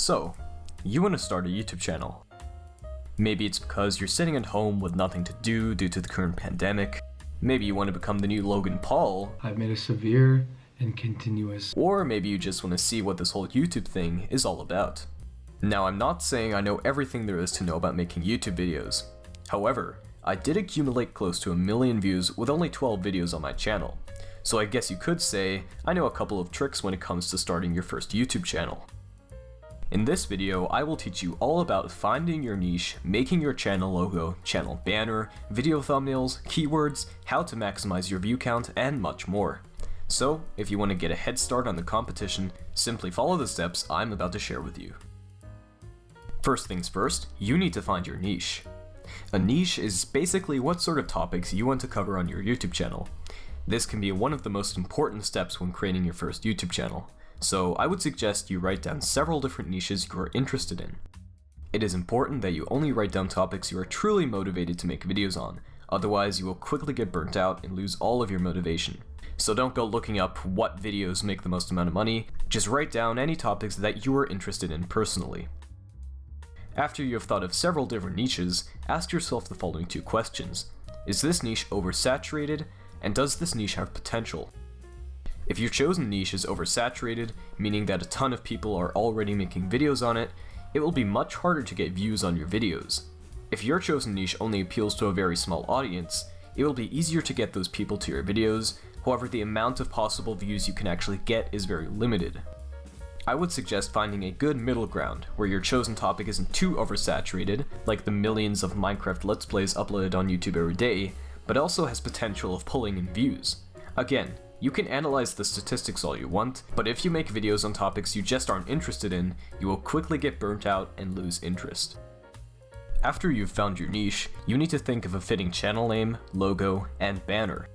So, you want to start a YouTube channel. Maybe it's because you're sitting at home with nothing to do due to the current pandemic. Maybe you want to become the new Logan Paul. I've made a severe and continuous. Or maybe you just want to see what this whole YouTube thing is all about. Now, I'm not saying I know everything there is to know about making YouTube videos. However, I did accumulate close to 1 million views with only 12 videos on my channel. So I guess you could say I know a couple of tricks when it comes to starting your first YouTube channel. In this video, I will teach you all about finding your niche, making your channel logo, channel banner, video thumbnails, keywords, how to maximize your view count, and much more. So, if you want to get a head start on the competition, simply follow the steps I'm about to share with you. First things first, you need to find your niche. A niche is basically what sort of topics you want to cover on your YouTube channel. This can be one of the most important steps when creating your first YouTube channel. So I would suggest you write down several different niches you are interested in. It is important that you only write down topics you are truly motivated to make videos on, otherwise you will quickly get burnt out and lose all of your motivation. So don't go looking up what videos make the most amount of money, just write down any topics that you are interested in personally. After you have thought of several different niches, ask yourself the following 2 questions. Is this niche oversaturated, and does this niche have potential? If your chosen niche is oversaturated, meaning that a ton of people are already making videos on it, it will be much harder to get views on your videos. If your chosen niche only appeals to a very small audience, it will be easier to get those people to your videos, however the amount of possible views you can actually get is very limited. I would suggest finding a good middle ground, where your chosen topic isn't too oversaturated, like the millions of Minecraft Let's Plays uploaded on YouTube every day, but also has potential of pulling in views. Again, you can analyze the statistics all you want, but if you make videos on topics you just aren't interested in, you will quickly get burnt out and lose interest. After you've found your niche, you need to think of a fitting channel name, logo, and banner.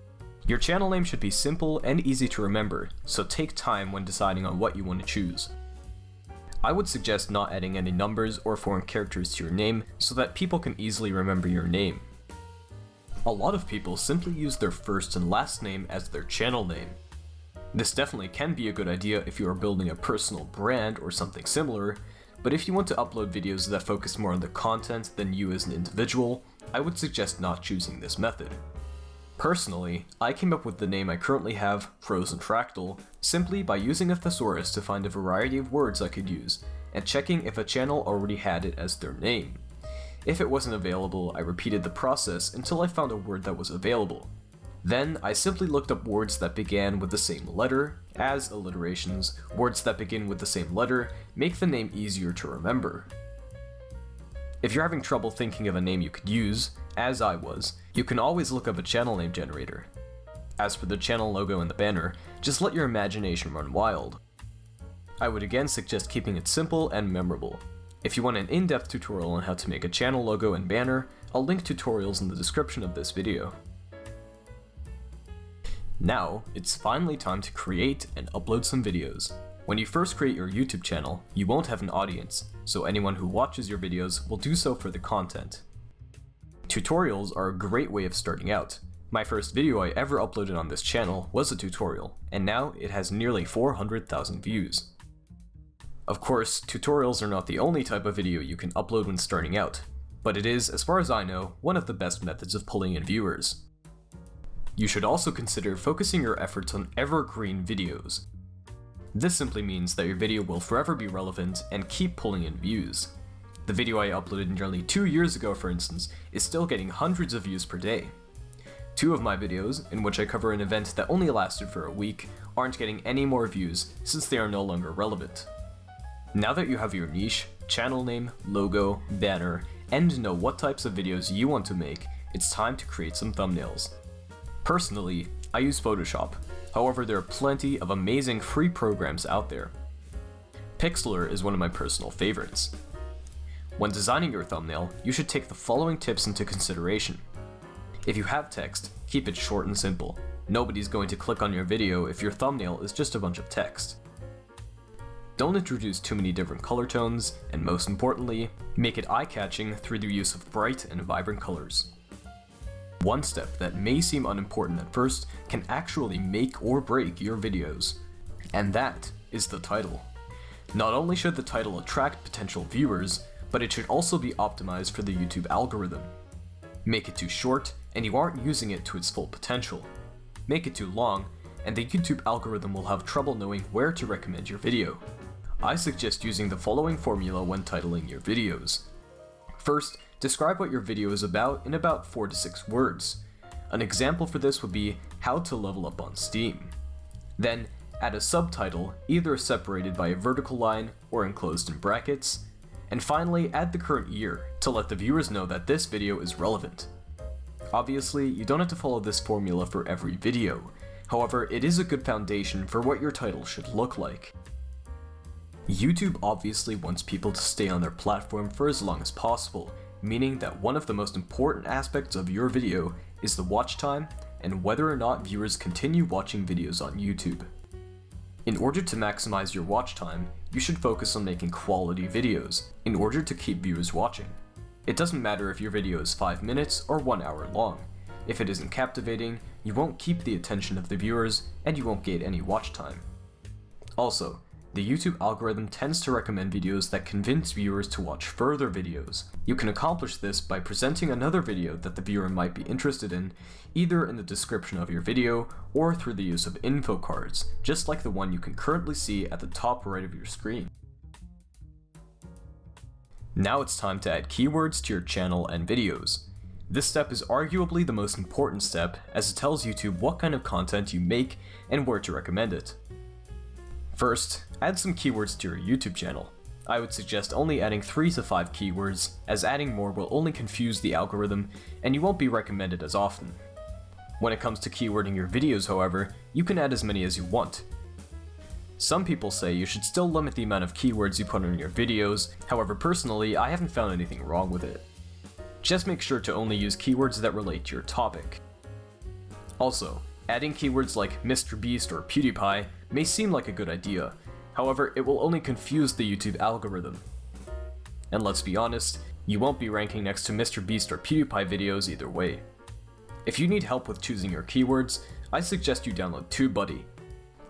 Your channel name should be simple and easy to remember, so take time when deciding on what you want to choose. I would suggest not adding any numbers or foreign characters to your name so that people can easily remember your name. A lot of people simply use their first and last name as their channel name. This definitely can be a good idea if you are building a personal brand or something similar, but if you want to upload videos that focus more on the content than you as an individual, I would suggest not choosing this method. Personally, I came up with the name I currently have, Frozen Fractal, simply by using a thesaurus to find a variety of words I could use, and checking if a channel already had it as their name. If it wasn't available, I repeated the process until I found a word that was available. Then, I simply looked up words that began with the same letter, as alliterations. Words that begin with the same letter make the name easier to remember. If you're having trouble thinking of a name you could use, as I was, you can always look up a channel name generator. As for the channel logo and the banner, just let your imagination run wild. I would again suggest keeping it simple and memorable. If you want an in-depth tutorial on how to make a channel logo and banner, I'll link tutorials in the description of this video. Now, it's finally time to create and upload some videos. When you first create your YouTube channel, you won't have an audience, so anyone who watches your videos will do so for the content. Tutorials are a great way of starting out. My first video I ever uploaded on this channel was a tutorial, and now it has nearly 400,000 views. Of course, tutorials are not the only type of video you can upload when starting out, but it is, as far as I know, one of the best methods of pulling in viewers. You should also consider focusing your efforts on evergreen videos. This simply means that your video will forever be relevant and keep pulling in views. The video I uploaded nearly 2 years ago, for instance, is still getting hundreds of views per day. 2 of my videos, in which I cover an event that only lasted for a week, aren't getting any more views since they are no longer relevant. Now that you have your niche, channel name, logo, banner, and know what types of videos you want to make, it's time to create some thumbnails. Personally, I use Photoshop, however there are plenty of amazing free programs out there. Pixlr is one of my personal favorites. When designing your thumbnail, you should take the following tips into consideration. If you have text, keep it short and simple. Nobody's going to click on your video if your thumbnail is just a bunch of text. Don't introduce too many different color tones, and most importantly, make it eye-catching through the use of bright and vibrant colors. One step that may seem unimportant at first can actually make or break your videos, and that is the title. Not only should the title attract potential viewers, but it should also be optimized for the YouTube algorithm. Make it too short, and you aren't using it to its full potential. Make it too long, and the YouTube algorithm will have trouble knowing where to recommend your video. I suggest using the following formula when titling your videos. First, describe what your video is about in about 4 to 6 words. An example for this would be how to level up on Steam. Then, add a subtitle, either separated by a vertical line or enclosed in brackets. And finally, add the current year to let the viewers know that this video is relevant. Obviously, you don't have to follow this formula for every video. However, it is a good foundation for what your title should look like. YouTube obviously wants people to stay on their platform for as long as possible, meaning that one of the most important aspects of your video is the watch time and whether or not viewers continue watching videos on YouTube. In order to maximize your watch time, you should focus on making quality videos in order to keep viewers watching. It doesn't matter if your video is 5 minutes or 1 hour long. If it isn't captivating, you won't keep the attention of the viewers and you won't gain any watch time. Also, the YouTube algorithm tends to recommend videos that convince viewers to watch further videos. You can accomplish this by presenting another video that the viewer might be interested in, either in the description of your video or through the use of info cards, just like the one you can currently see at the top right of your screen. Now it's time to add keywords to your channel and videos. This step is arguably the most important step, as it tells YouTube what kind of content you make and where to recommend it. First, add some keywords to your YouTube channel. I would suggest only adding 3 to 5 keywords, as adding more will only confuse the algorithm and you won't be recommended as often. When it comes to keywording your videos, however, you can add as many as you want. Some people say you should still limit the amount of keywords you put on your videos, however personally, I haven't found anything wrong with it. Just make sure to only use keywords that relate to your topic. Also, adding keywords like Mr. Beast or PewDiePie may seem like a good idea, however, it will only confuse the YouTube algorithm. And let's be honest, you won't be ranking next to Mr. Beast or PewDiePie videos either way. If you need help with choosing your keywords, I suggest you download TubeBuddy.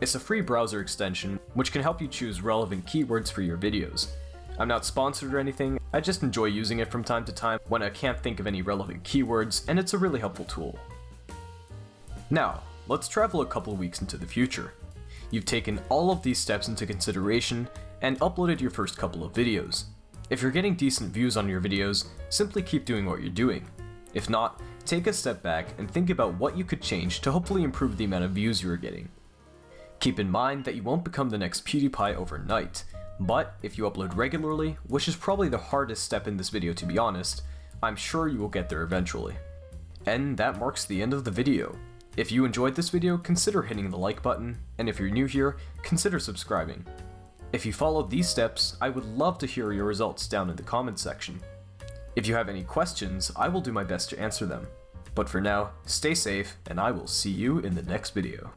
It's a free browser extension which can help you choose relevant keywords for your videos. I'm not sponsored or anything, I just enjoy using it from time to time when I can't think of any relevant keywords, and it's a really helpful tool. Now, let's travel a couple weeks into the future. You've taken all of these steps into consideration and uploaded your first couple of videos. If you're getting decent views on your videos, simply keep doing what you're doing. If not, take a step back and think about what you could change to hopefully improve the amount of views you are getting. Keep in mind that you won't become the next PewDiePie overnight, but if you upload regularly, which is probably the hardest step in this video to be honest, I'm sure you will get there eventually. And that marks the end of the video. If you enjoyed this video, consider hitting the like button, and if you're new here, consider subscribing. If you followed these steps, I would love to hear your results down in the comments section. If you have any questions, I will do my best to answer them. But for now, stay safe, and I will see you in the next video.